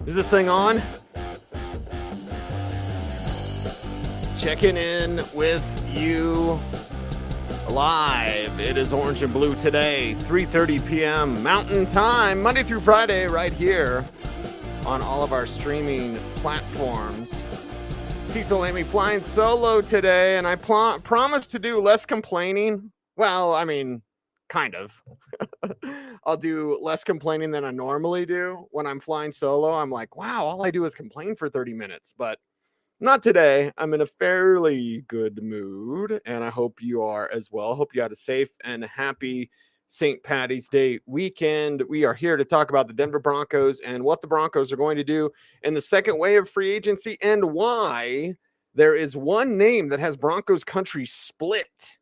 Is this thing on? Checking in with you live. It is Orange and Blue today, 3:30 p.m. Mountain Time, Monday through Friday, right here on all of our streaming platforms. Cecil Lammey flying solo today, and I promise to do less complaining. Well, I mean, kind of. I'll do less complaining than I normally do when I'm flying solo. I'm like, wow, all I do is complain for 30 minutes, but not today. I'm in a fairly good mood, and I hope you are as well. Hope you had a safe and happy St. Patty's Day weekend. We are here to talk about the Denver Broncos and what the Broncos are going to do in the second wave of free agency and why there is one name that has Broncos country split.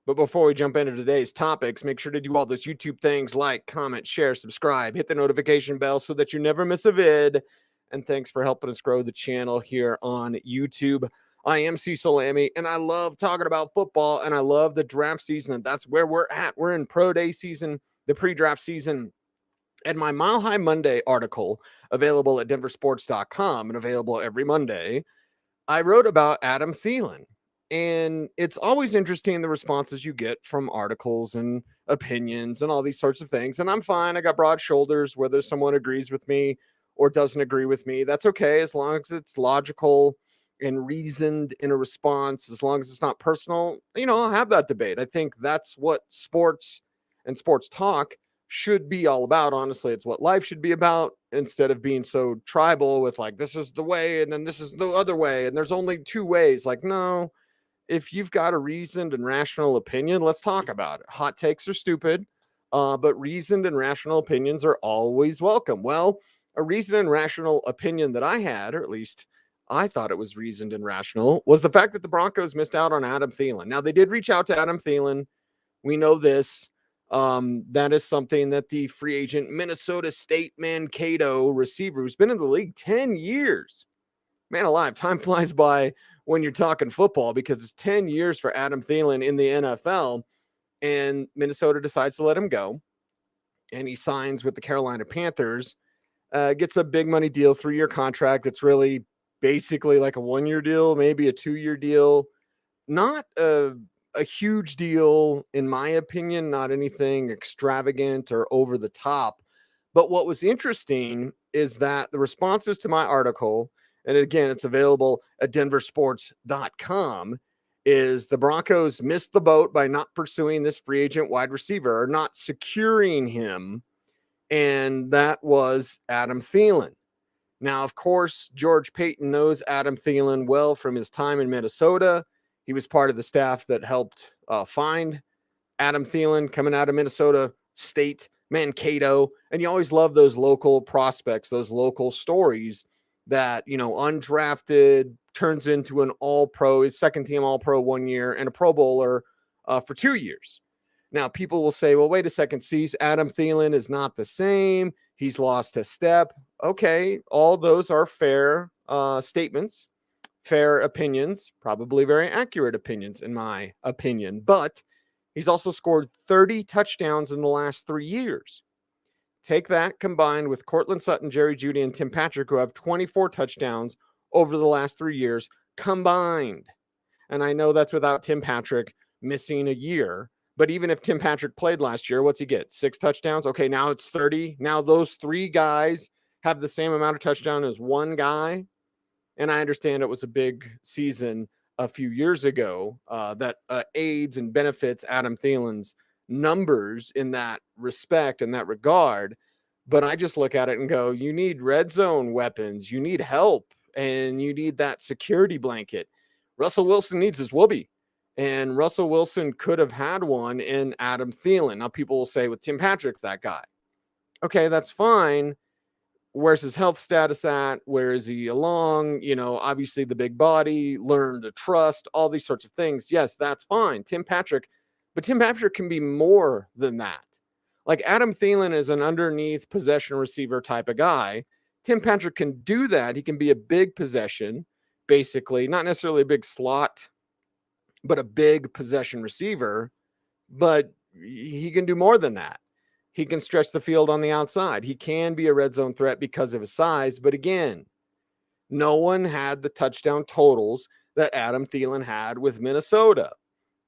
But before we jump into today's topics, make sure to do all those YouTube things like, comment, share, subscribe, hit the notification bell so that you never miss a vid. And thanks for helping us grow the channel here on YouTube. I am Cecil Lammey, and I love talking about football, and I love the draft season, and that's where we're at. We're in pro day season, the pre-draft season. And my Mile High Monday article, available at denversports.com and available every Monday, I wrote about Adam Thielen. And it's always interesting the responses you get from articles and opinions and all these sorts of things. And I'm fine. I got broad shoulders, whether someone agrees with me or doesn't agree with me. That's okay, as long as it's logical and reasoned in a response, as long as it's not personal. I'll have that debate. I think that's what sports and sports talk should be all about. Honestly, it's what life should be about, instead of being so tribal with like, this is the way and then this is the other way and there's only two ways. Like, no. If you've got a reasoned and rational opinion, let's talk about it. Hot takes are stupid, but reasoned and rational opinions are always welcome. Well, a reasoned and rational opinion that I had, or at least I thought it was reasoned and rational, was the fact that the Broncos missed out on Adam Thielen. Now, they did reach out to Adam Thielen. We know this. That is something that the free agent Minnesota State Mankato receiver, who's been in the league 10 years. Man alive, time flies by when you're talking football, because it's 10 years for Adam Thielen in the NFL, and Minnesota decides to let him go, and he signs with the Carolina Panthers, gets a big money deal, 3-year contract. It's really basically like a 1-year deal, maybe a 2-year deal. Not a huge deal, in my opinion, not anything extravagant or over the top. But what was interesting is that the responses to my article, and again, it's available at denversports.com, is the Broncos missed the boat by not pursuing this free agent wide receiver, or not securing him, and that was Adam Thielen. Now, of course, George Paton knows Adam Thielen well from his time in Minnesota. He was part of the staff that helped find Adam Thielen coming out of Minnesota State, Mankato, and you always love those local prospects, those local stories that, undrafted, turns into an all-pro, his second team all-pro 1 year, and a pro bowler for 2 years. Now, people will say, well, wait a second, Cease, Adam Thielen is not the same. He's lost a step. Okay, all those are fair statements, fair opinions, probably very accurate opinions, in my opinion. But he's also scored 30 touchdowns in the last 3 years. Take that combined with Cortland Sutton, Jerry Jeudy, and Tim Patrick, who have 24 touchdowns over the last 3 years combined. And I know that's without Tim Patrick missing a year. But even if Tim Patrick played last year, what's he get? 6 touchdowns? Okay, now it's 30. Now those 3 guys have the same amount of touchdown as one guy. And I understand it was a big season a few years ago that aids and benefits Adam Thielen's numbers in that respect, in that regard. But I just look at it and go, you need red zone weapons, you need help, and you need that security blanket. Russell Wilson needs his whoopee, and Russell Wilson could have had one in Adam Thielen. Now, people will say, with Tim Patrick's that guy. Okay, that's fine. Where's his health status at? Where is he along? Obviously the big body, learn to trust, all these sorts of things. Yes, that's fine. But Tim Patrick can be more than that. Like, Adam Thielen is an underneath possession receiver type of guy. Tim Patrick can do that. He can be a big possession, basically, not necessarily a big slot, but a big possession receiver. But he can do more than that. He can stretch the field on the outside. He can be a red zone threat because of his size. But again, no one had the touchdown totals that Adam Thielen had with Minnesota.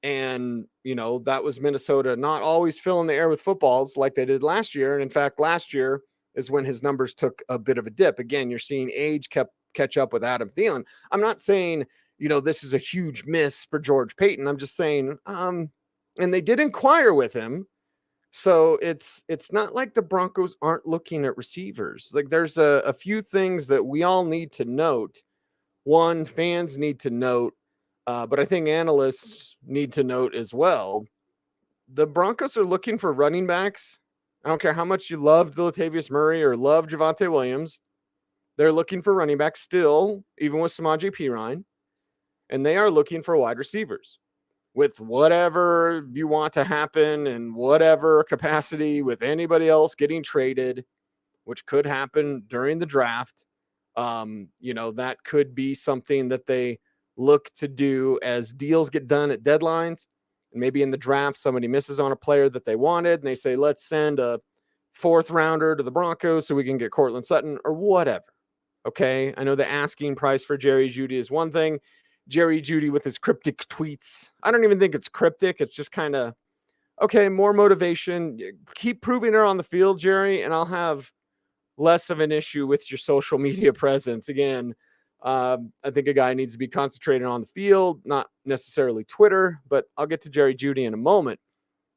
And, that was Minnesota not always filling the air with footballs like they did last year. And in fact, last year is when his numbers took a bit of a dip. Again, you're seeing age catch up with Adam Thielen. I'm not saying, this is a huge miss for George Payton. I'm just saying, and they did inquire with him. So it's not like the Broncos aren't looking at receivers. Like there's a few things that we all need to note. One, fans need to note, but I think analysts need to note as well. The Broncos are looking for running backs. I don't care how much you loved Latavius Murray or love Javonte Williams. They're looking for running backs still, even with Samaje Perine. And they are looking for wide receivers. With whatever you want to happen in whatever capacity with anybody else getting traded, which could happen during the draft, that could be something that they look to do as deals get done at deadlines. And maybe in the draft, somebody misses on a player that they wanted, and they say, let's send a 4th rounder to the Broncos so we can get Courtland Sutton or whatever. Okay, I know the asking price for Jerry Jeudy is one thing. Jerry Jeudy with his cryptic tweets, I don't even think it's cryptic. It's just kind of, okay, more motivation. Keep proving it on the field, Jerry, and I'll have less of an issue with your social media presence. Again, I think a guy needs to be concentrated on the field, not necessarily Twitter, but I'll get to Jerry Jeudy in a moment.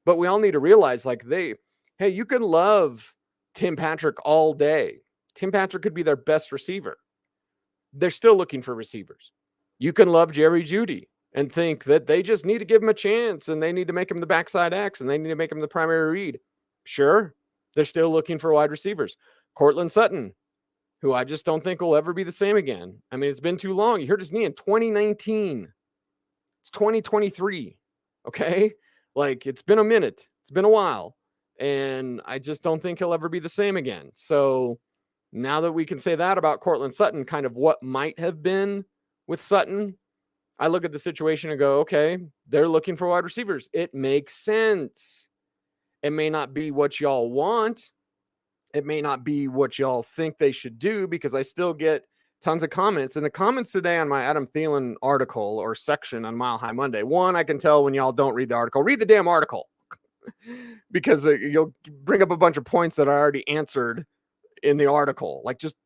But we all need to realize, hey, you can love Tim Patrick all day. Tim Patrick could be their best receiver. They're still looking for receivers. You can love Jerry Jeudy and think that they just need to give him a chance and they need to make him the backside X and they need to make him the primary read. Sure, they're still looking for wide receivers. Courtland Sutton, who I just don't think will ever be the same again. I mean, it's been too long. He hurt his knee in 2019. It's 2023. Okay? It's been a minute. It's been a while. And I just don't think he'll ever be the same again. So now that we can say that about Courtland Sutton, kind of what might have been with Sutton, I look at the situation and go, okay, they're looking for wide receivers. It makes sense. It may not be what y'all want. It may not be what y'all think they should do, because I still get tons of comments. And the comments today on my Adam Thielen article or section on Mile High Monday, one, I can tell when y'all don't read the article. Read the damn article. Because you'll bring up a bunch of points that I already answered in the article. Just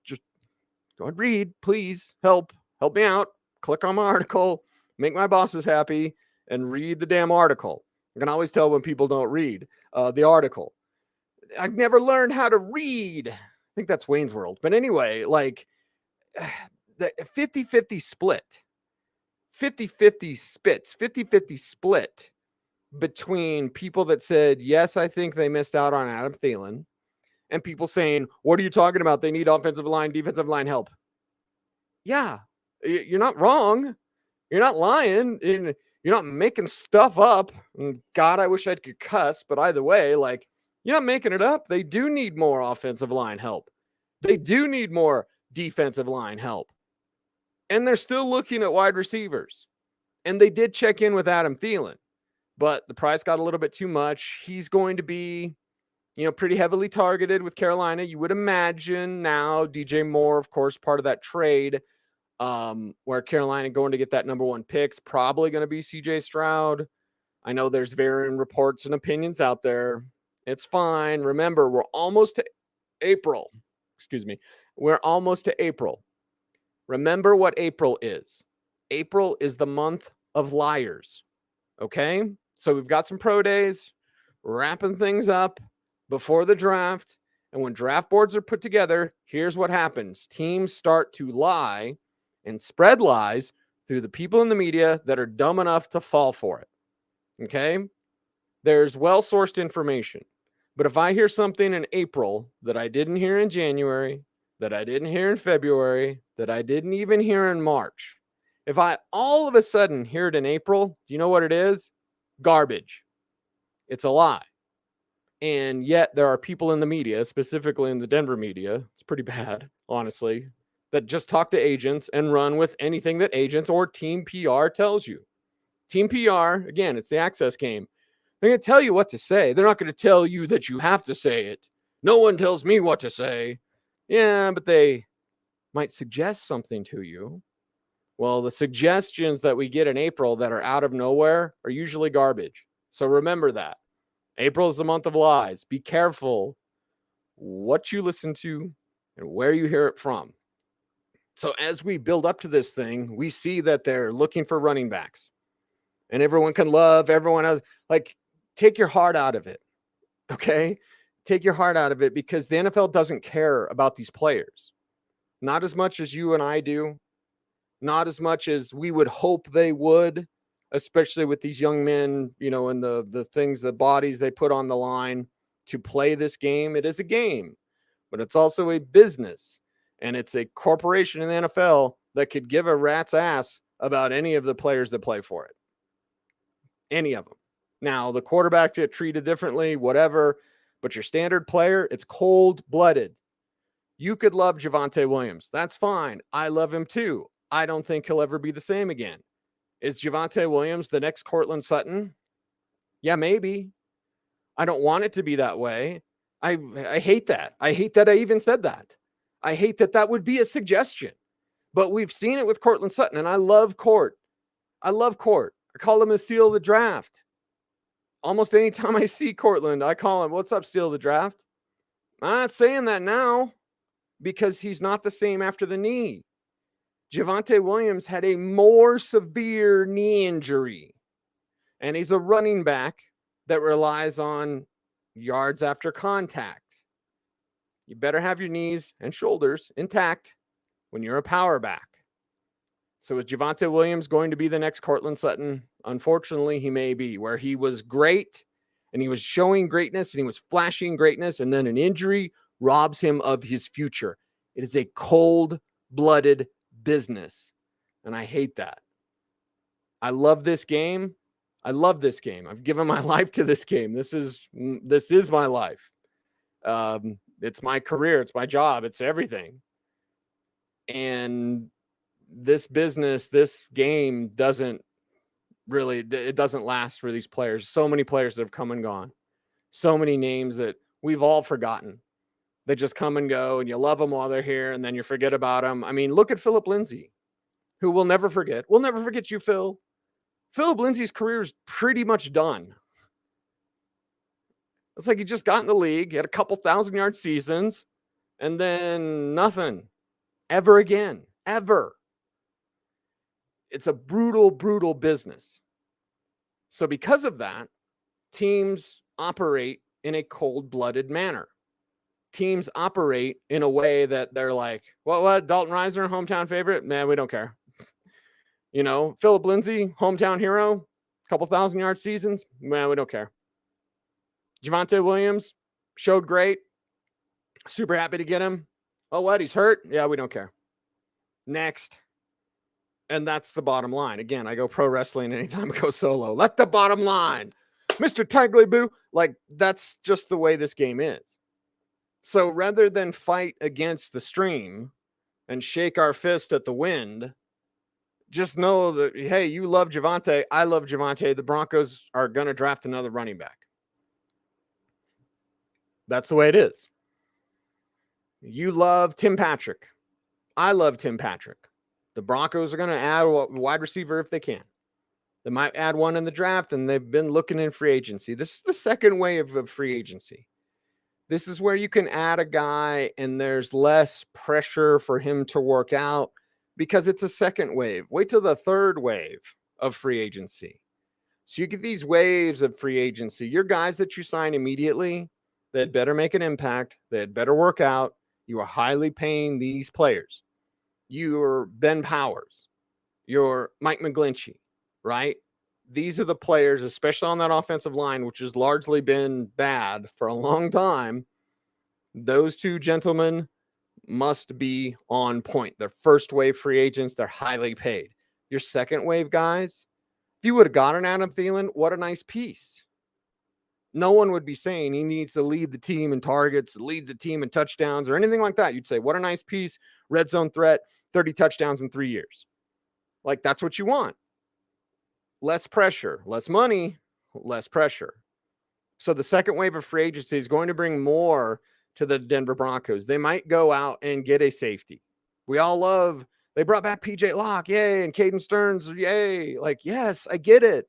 go and read, please. Help me out. Click on my article, make my bosses happy, and read the damn article. I can always tell when people don't read the article. I've never learned how to read. I think that's Wayne's World. But anyway, the 50-50 split, 50-50 spits, 50-50 split between people that said, yes, I think they missed out on Adam Thielen, and people saying, what are you talking about? They need offensive line, defensive line help. Yeah, you're not wrong. You're not lying. You're not making stuff up. And God, I wish I could cuss, but either way, you're not making it up. They do need more offensive line help. They do need more defensive line help. And they're still looking at wide receivers. And they did check in with Adam Thielen, but the price got a little bit too much. He's going to be, pretty heavily targeted with Carolina. You would imagine now DJ Moore, of course, part of that trade, where Carolina going to get that number 1 pick's probably going to be CJ Stroud. I know there's varying reports and opinions out there. It's fine. Remember, we're almost to April. We're almost to April. Remember what April is. April is the month of liars. Okay? So we've got some pro days, wrapping things up before the draft. And when draft boards are put together, here's what happens. Teams start to lie and spread lies through the people in the media that are dumb enough to fall for it. Okay? There's well-sourced information. But if I hear something in April that I didn't hear in January, that I didn't hear in February, that I didn't even hear in March, if I all of a sudden hear it in April, do you know what it is? Garbage. It's a lie. And yet there are people in the media, specifically in the Denver media, it's pretty bad, honestly, that just talk to agents and run with anything that agents or team PR tells you. Team PR, again, it's the access game. They're going to tell you what to say. They're not going to tell you that you have to say it. No one tells me what to say. Yeah, but they might suggest something to you. Well, the suggestions that we get in April that are out of nowhere are usually garbage. So remember that. April is the month of lies. Be careful what you listen to and where you hear it from. So as we build up to this thing, we see that they're looking for running backs. And everyone can love everyone else. Like, take your heart out of it. Okay? Take your heart out of it, because the NFL doesn't care about these players. Not as much as you and I do. Not as much as we would hope they would, especially with these young men, and the things, the bodies they put on the line to play this game. It is a game, but it's also a business, and it's a corporation in the NFL that could give a rat's ass about any of the players that play for it. Any of them. Now, the quarterback get treated differently, whatever, but your standard player, it's cold-blooded. You could love Javonte Williams. That's fine. I love him too. I don't think he'll ever be the same again. Is Javonte Williams the next Courtland Sutton? Yeah, maybe. I don't want it to be that way. I hate that. I hate that I even said that. I hate that that would be a suggestion. But we've seen it with Courtland Sutton, and I love Court. I call him the steal of the draft. Almost any time I see Courtland, I call him, what's up, steal of the draft? I'm not saying that now because he's not the same after the knee. Javonte Williams had a more severe knee injury, and he's a running back that relies on yards after contact. You better have your knees and shoulders intact when you're a power back. So is Javonte Williams going to be the next Courtland Sutton? Unfortunately, he may be, where he was great and he was showing greatness and he was flashing greatness, and then an injury robs him of his future. It is a cold-blooded business, and I hate that. I love this game. I've given my life to this game. This is my life. It's my career. It's my job. It's everything. And this business, this game doesn't last for these players. So many players that have come and gone. So many names that we've all forgotten. They just come and go, and you love them while they're here, and then you forget about them. I mean, look at Philip Lindsay, who we'll never forget. We'll never forget you, Phil. Philip Lindsay's career is pretty much done. It's like he just got in the league, he had a couple 1,000-yard seasons, and then nothing ever again, ever. It's a brutal, brutal business. So because of that, teams operate in a cold-blooded manner. Teams operate in a way that they're like, what? Dalton Risner, hometown favorite? Man, we don't care. Philip Lindsay, hometown hero, couple 1,000-yard seasons? Man, we don't care. Javonte Williams showed great. Super happy to get him. Oh, what? He's hurt? Yeah, we don't care. Next. And that's the bottom line. Again, I go pro wrestling anytime I go solo. Let the bottom line. Mr. Tagley Boo. Like, that's just the way this game is. So rather than fight against the stream and shake our fist at the wind, just know that, hey, you love Javonte. I love Javonte. The Broncos are going to draft another running back. That's the way it is. You love Tim Patrick. I love Tim Patrick. The Broncos are going to add a wide receiver if they can. They might add one in the draft, and they've been looking in free agency. This is the second wave of free agency. This is where you can add a guy and there's less pressure for him to work out because it's a second wave. Wait till the third wave of free agency. So you get these waves of free agency. Your guys that you sign immediately, they'd better make an impact. They'd better work out. You are highly paying these players. You're Ben Powers. You're Mike McGlinchey, right? These are the players, especially on that offensive line, which has largely been bad for a long time. Those two gentlemen must be on point. They're first wave free agents. They're highly paid. Your second wave guys, if you would have gotten Adam Thielen, what a nice piece. No one would be saying he needs to lead the team in targets, lead the team in touchdowns, or anything like that. You'd say, what a nice piece, red zone threat, 30 touchdowns in 3 years. Like, that's what you want. Less pressure, less money, less pressure. So the second wave of free agency is going to bring more to the Denver Broncos. They might go out and get a safety. We all love, they brought back PJ Locke, yay, and Caden Stearns, yay. Like, yes, I get it.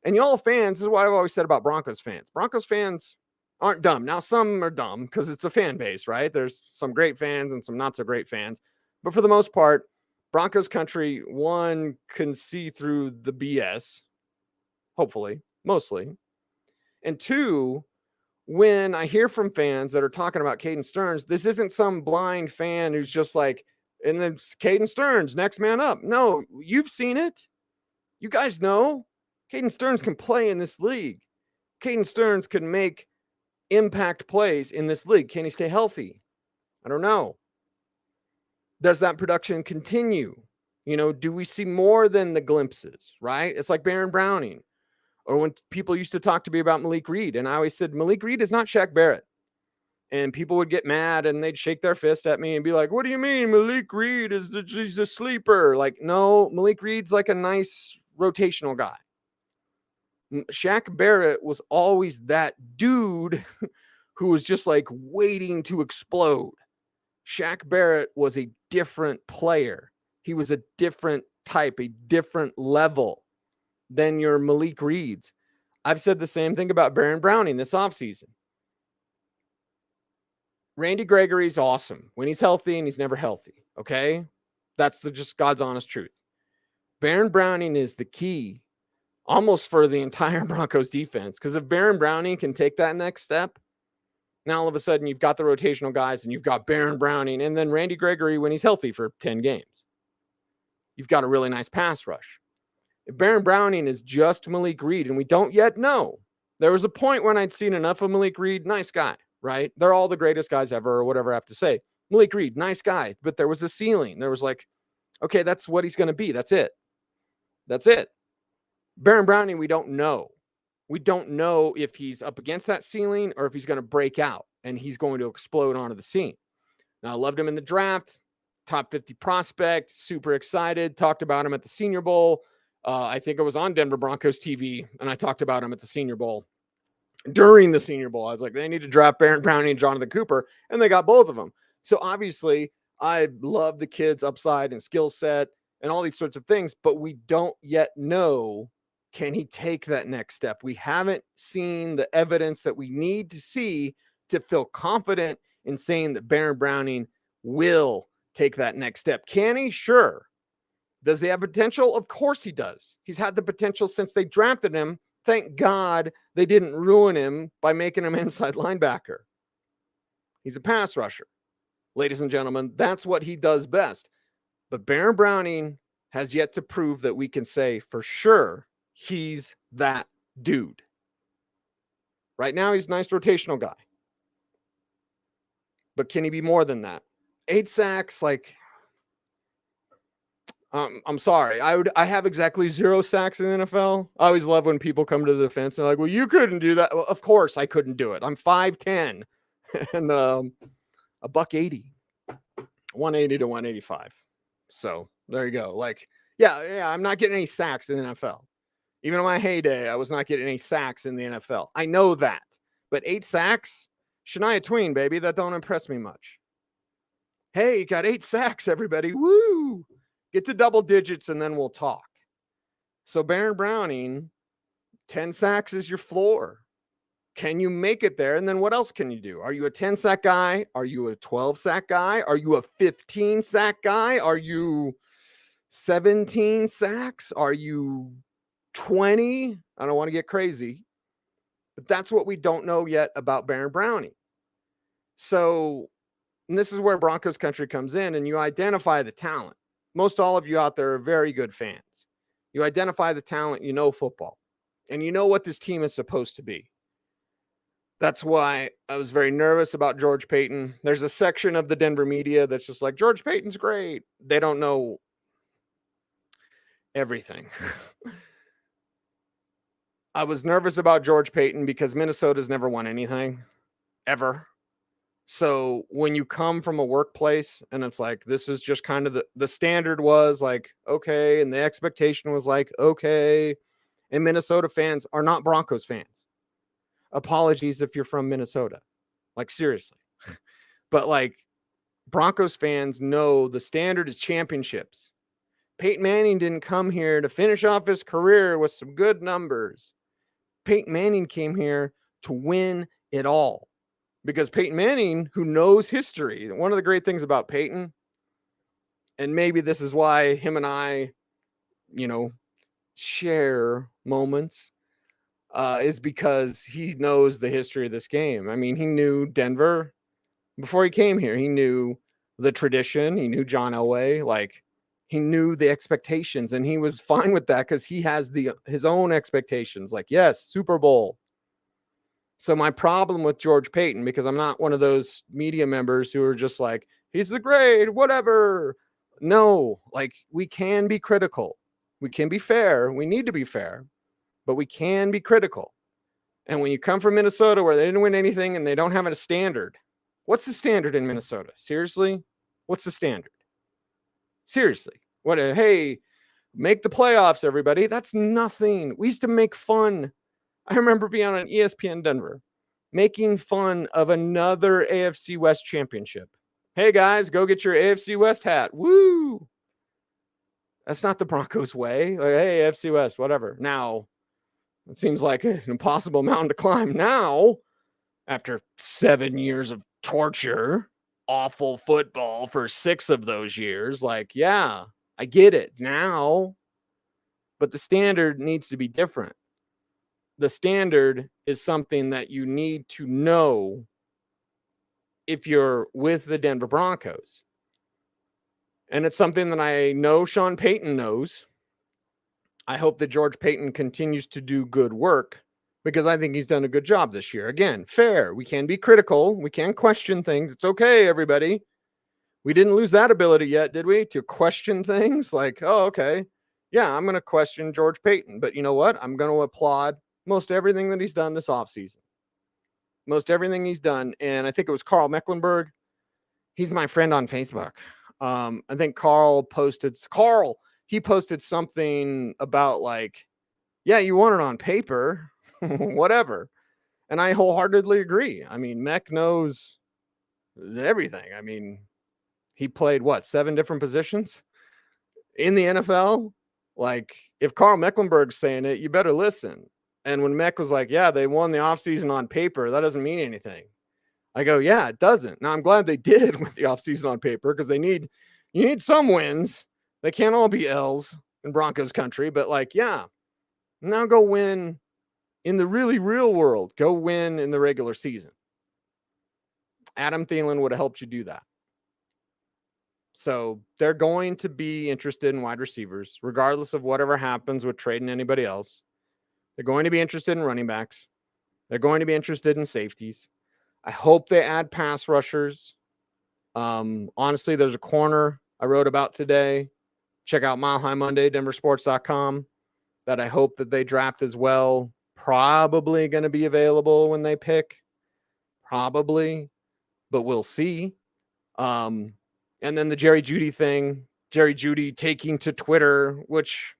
And y'all fans, this is what I've always said about Broncos fans. Broncos fans aren't dumb. Now, some are dumb because it's a fan base, right? There's some great fans and some not so great fans. But for the most part, Broncos country, one, can see through the BS, hopefully, mostly. And two, when I hear from fans that are talking about Caden Stearns, this isn't some blind fan who's just like, and then Caden Stearns, next man up. No, you've seen it. You guys know Caden Stearns can play in this league. Caden Stearns can make impact plays in this league. Can he stay healthy? I don't know. Does that production continue? You know, do we see more than the glimpses, right? It's like Baron Browning. Or when people used to talk to me about Malik Reed, and I always said, Malik Reed is not Shaq Barrett. And people would get mad and they'd shake their fist at me and be like, what do you mean Malik Reed he's a sleeper? Like, no, Malik Reed's like a nice rotational guy. Shaq Barrett was always that dude who was just like waiting to explode. Shaq Barrett was a different player. He was a different type, a different level than your Malik Reeds. I've said the same thing about Baron Browning this offseason. Randy Gregory's awesome when he's healthy and he's never healthy. Okay. That's just God's honest truth. Baron Browning is the key almost for the entire Broncos defense. Because if Baron Browning can take that next step, now all of a sudden you've got the rotational guys and you've got Baron Browning and then Randy Gregory when he's healthy for 10 games. You've got a really nice pass rush. If Baron Browning is just Malik Reed, and we don't yet know, there was a point when I'd seen enough of Malik Reed, nice guy, right? They're all the greatest guys ever, or whatever I have to say. Malik Reed, nice guy, but there was a ceiling. There was like, okay, that's what he's going to be. That's it. That's it. Baron Browning, we don't know. We don't know if he's up against that ceiling or if he's going to break out and he's going to explode onto the scene. Now, I loved him in the draft, top 50 prospect, super excited, talked about him at the Senior Bowl. I think it was on Denver Broncos TV, and I talked about him at the Senior Bowl. During the Senior Bowl, I was like, they need to draft Baron Browning and Jonathan Cooper, and they got both of them. So obviously, I love the kid's upside and skill set and all these sorts of things, but we don't yet know, can he take that next step? We haven't seen the evidence that we need to see to feel confident in saying that Baron Browning will take that next step. Can he? Sure. Does he have potential? Of course he does. He's had the potential since they drafted him. Thank God they didn't ruin him by making him inside linebacker. He's a pass rusher. Ladies and gentlemen, that's what he does best. But Baron Browning has yet to prove that we can say for sure he's that dude. Right now, he's a nice rotational guy. But can he be more than that? 8 sacks, like... I'm sorry. I have exactly 0 sacks in the NFL. I always love when people come to the defense and they're like, well, you couldn't do that. Well, of course I couldn't do it. I'm 5'10" and a $180, 180 to 185. So there you go. Like, yeah, I'm not getting any sacks in the NFL. Even in my heyday, I was not getting any sacks in the NFL. I know that. But 8 sacks? Shania Twain, baby. That don't impress me much. Hey, got 8 sacks, everybody. Woo! Get to double digits and then we'll talk. So Baron Browning, 10 sacks is your floor. Can you make it there? And then what else can you do? Are you a 10 sack guy? Are you a 12 sack guy? Are you a 15 sack guy? Are you 17 sacks? Are you 20? I don't want to get crazy. But that's what we don't know yet about Baron Browning. So, and this is where Broncos country comes in, and you identify the talent. Most all of you out there are very good fans. You identify the talent, you know football, and you know what this team is supposed to be. That's why I was very nervous about George Paton. There's a section of the Denver media that's just like, George Paton's great. They don't know everything. I was nervous about George Paton because Minnesota's never won anything, ever. So when you come from a workplace and it's like, this is just kind of the standard was like, okay. And the expectation was like, okay. And Minnesota fans are not Broncos fans. Apologies if you're from Minnesota. Like, seriously. But, like, Broncos fans know the standard is championships. Peyton Manning didn't come here to finish off his career with some good numbers. Peyton Manning came here to win it all. Because Peyton Manning, who knows history, one of the great things about Peyton, and maybe this is why him and I, share moments, is because he knows the history of this game. I mean, he knew Denver before he came here. He knew the tradition. He knew John Elway. Like, he knew the expectations, and he was fine with that because he has his own expectations. Like, yes, Super Bowl. So my problem with George Payton, because I'm not one of those media members who are just like, he's the great, whatever. No, like, we can be critical. We can be fair. We need to be fair, but we can be critical. And when you come from Minnesota where they didn't win anything and they don't have a standard, what's the standard in Minnesota? Seriously? What's the standard? Seriously. Hey, make the playoffs, everybody. That's nothing. We used to make fun. I remember being on ESPN Denver, making fun of another AFC West championship. Hey, guys, go get your AFC West hat. Woo! That's not the Broncos way. Like, hey, AFC West, whatever. Now, it seems like an impossible mountain to climb. Now, after 7 years of torture, awful football for 6 of those years, like, yeah, I get it now. But the standard needs to be different. The standard is something that you need to know if you're with the Denver Broncos. And it's something that I know Sean Payton knows. I hope that George Payton continues to do good work because I think he's done a good job this year. Again, fair. We can be critical. We can question things. It's okay, everybody. We didn't lose that ability yet, did we? To question things like, oh, okay. Yeah, I'm going to question George Payton. But you know what? I'm going to applaud most everything that he's done this offseason. Most everything he's done. And I think it was Carl Mecklenburg. He's my friend on Facebook. I think he posted something about like, yeah, you want it on paper, whatever. And I wholeheartedly agree. I mean, Mech knows everything. I mean, he played 7 different positions in the NFL? Like, if Carl Mecklenburg's saying it, you better listen. And when Mech was like, yeah, they won the offseason on paper, that doesn't mean anything. I go, yeah, it doesn't. Now, I'm glad they did with the offseason on paper because you need some wins. They can't all be L's in Broncos country, but like, yeah, now go win in the really real world. Go win in the regular season. Adam Thielen would have helped you do that. So they're going to be interested in wide receivers, regardless of whatever happens with trading anybody else. They're going to be interested in running backs. They're going to be interested in safeties. I hope they add pass rushers. Honestly, there's a corner I wrote about today. Check out Mile High Monday, denversports.com, that I hope that they draft as well. Probably going to be available when they pick. Probably, but we'll see. And then the Jerry Jeudy thing, Jerry Jeudy taking to Twitter, which,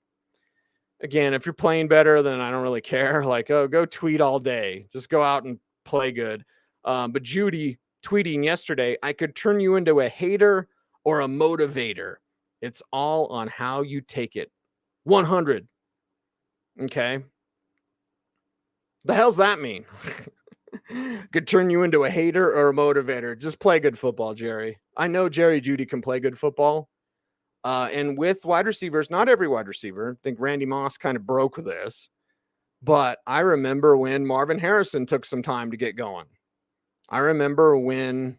again, if you're playing better, then I don't really care. Like, oh, go tweet all day. Just go out and play good. But Jeudy tweeting yesterday, I could turn you into a hater or a motivator. It's all on how you take it. 100. Okay. The hell's that mean? Could turn you into a hater or a motivator. Just play good football, Jerry. I know Jerry Jeudy can play good football. And with wide receivers, not every wide receiver. I think Randy Moss kind of broke this. But I remember when Marvin Harrison took some time to get going. I remember when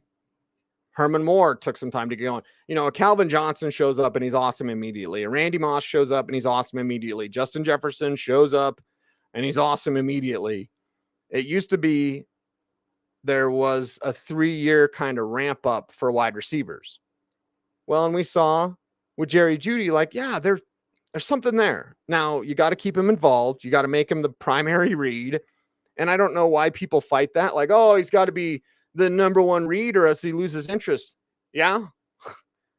Herman Moore took some time to get going. You know, Calvin Johnson shows up and he's awesome immediately. Randy Moss shows up and he's awesome immediately. Justin Jefferson shows up and he's awesome immediately. It used to be there was a 3-year kind of ramp up for wide receivers. Well, and we saw with Jerry Jeudy, like, yeah, there's something there. Now, you got to keep him involved. You got to make him the primary read. And I don't know why people fight that. Like, oh, he's got to be the number one read or else he loses interest. Yeah.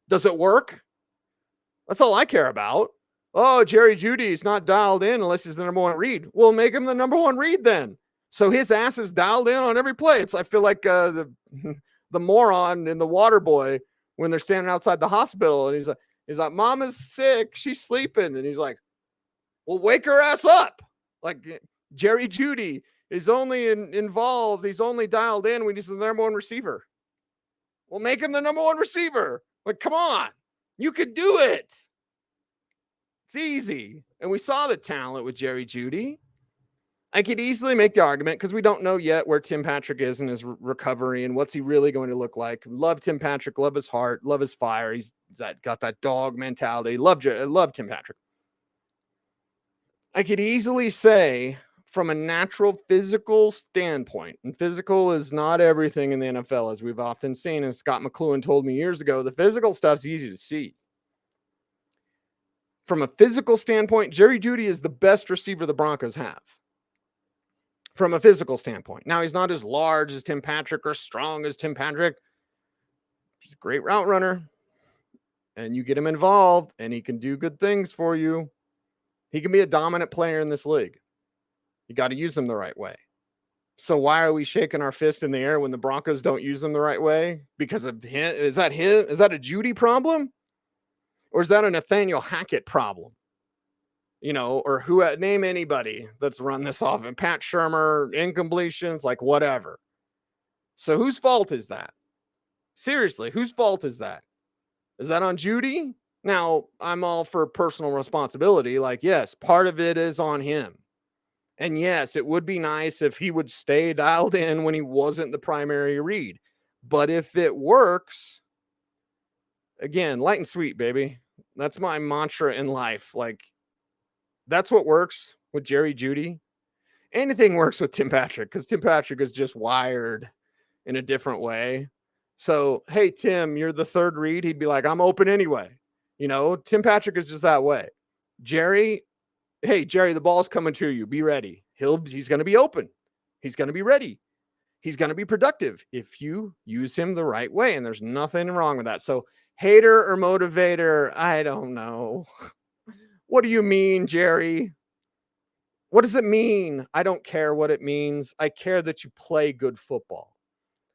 Does it work? That's all I care about. Oh, Jerry Jeudy is not dialed in unless he's the number one read. Well, make him the number one read then. So his ass is dialed in on every play. I feel like the moron in The Water Boy when they're standing outside the hospital, and he's like, Mom is sick, she's sleeping, and he's like, well, wake her ass up. Like Jerry Jeudy is only involved. He's only dialed in when he's the number one receiver. Well, make him the number one receiver. Like, come on, you could do it. It's easy. And we saw the talent with Jerry Jeudy. I could easily make the argument because we don't know yet where Tim Patrick is in his recovery and what's he really going to look like. Love Tim Patrick, love his heart, love his fire. He's got that dog mentality. Love Tim Patrick. I could easily say from a natural physical standpoint, and physical is not everything in the NFL, as we've often seen, and Scott McLuhan told me years ago, the physical stuff's easy to see. From a physical standpoint, Jerry Jeudy is the best receiver the Broncos have. From a physical standpoint. Now, he's not as large as Tim Patrick or strong as Tim Patrick. He's a great route runner. And you get him involved, and he can do good things for you. He can be a dominant player in this league. You got to use him the right way. So why are we shaking our fist in the air when the Broncos don't use him the right way? Because of him? Is that him? Is that a Jeudy problem? Or is that a Nathaniel Hackett problem? Or name anybody that's run this off, and Pat Shurmur, incompletions, like whatever. So whose fault is that? Seriously, whose fault is that? Is that on Jeudy? Now, I'm all for personal responsibility. Like, yes, part of it is on him. And yes, it would be nice if he would stay dialed in when he wasn't the primary read. But if it works, again, light and sweet, baby. That's my mantra in life. Like, that's what works with Jerry Jeudy. Anything works with Tim Patrick because Tim Patrick is just wired in a different way. So, hey, Tim, you're the third read. He'd be like, I'm open anyway. Tim Patrick is just that way. Jerry, hey, Jerry, the ball's coming to you. Be ready. He's going to be open. He's going to be ready. He's going to be productive if you use him the right way. And there's nothing wrong with that. So, hater or motivator, I don't know. What do you mean, Jerry? What does it mean? I don't care what it means. I care that you play good football.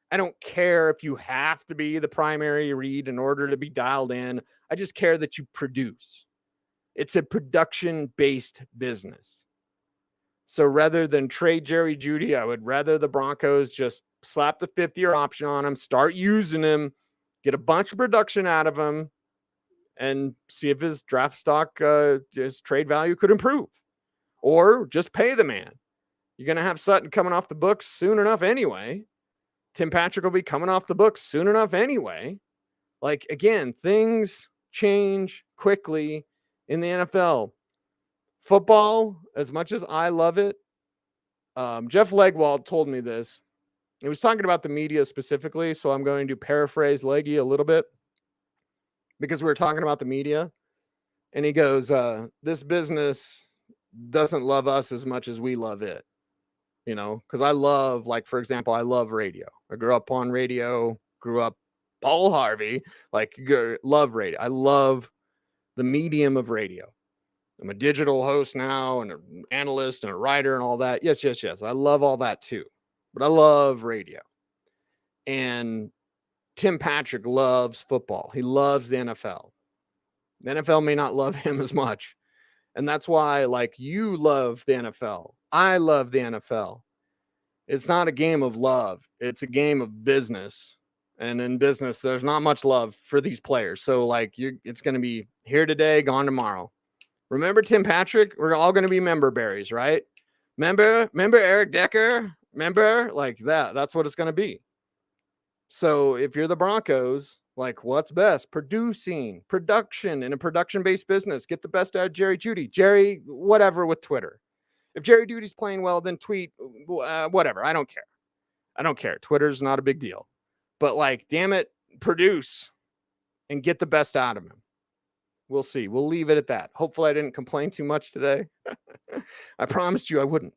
I don't care if you have to be the primary read in order to be dialed in. I just care that you produce. It's a production-based business. So rather than trade Jerry Jeudy, I would rather the Broncos just slap the 5th-year option on him, start using him, get a bunch of production out of him, and see if his draft stock, his trade value could improve. Or just pay the man. You're going to have Sutton coming off the books soon enough anyway. Tim Patrick will be coming off the books soon enough anyway. Like, again, things change quickly in the NFL. Football, as much as I love it, Jeff Legwold told me this. He was talking about the media specifically, so I'm going to paraphrase Leggy a little bit because we were talking about the media. And he goes, this business doesn't love us as much as we love it. Because I love, like, for example, I love radio. I grew up on radio, grew up Paul Harvey, love radio. I love the medium of radio. I'm a digital host now and an analyst and a writer and all that. Yes. I love all that too. But I love radio. And Tim Patrick loves football. He loves the NFL. The NFL may not love him as much. And that's why, you love the NFL. I love the NFL. It's not a game of love. It's a game of business. And in business, there's not much love for these players. So, it's going to be here today, gone tomorrow. Remember Tim Patrick? We're all going to be member berries, right? Remember Eric Decker? Remember? That's what it's going to be. So if you're the Broncos, what's best? Production in a production-based business. Get the best out of Jerry Jeudy. Jerry, whatever with Twitter. If Jerry Jeudy's playing well, then tweet, whatever. I don't care. Twitter's not a big deal. But damn it, produce and get the best out of him. We'll see. We'll leave it at that. Hopefully I didn't complain too much today. I promised you I wouldn't.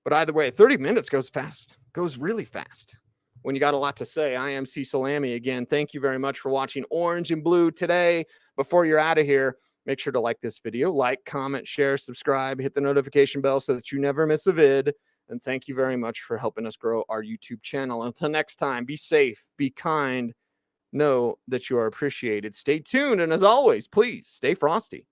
But either way, 30 minutes goes fast. Goes really fast when you got a lot to say. I am Cecil Lammey. Again, thank you very much for watching Orange and Blue today. Before you're out of here, make sure to like this video. Like, comment, share, subscribe, hit the notification bell so that you never miss a vid. And thank you very much for helping us grow our YouTube channel. Until next time, be safe, be kind, know that you are appreciated. Stay tuned. And as always, please stay frosty.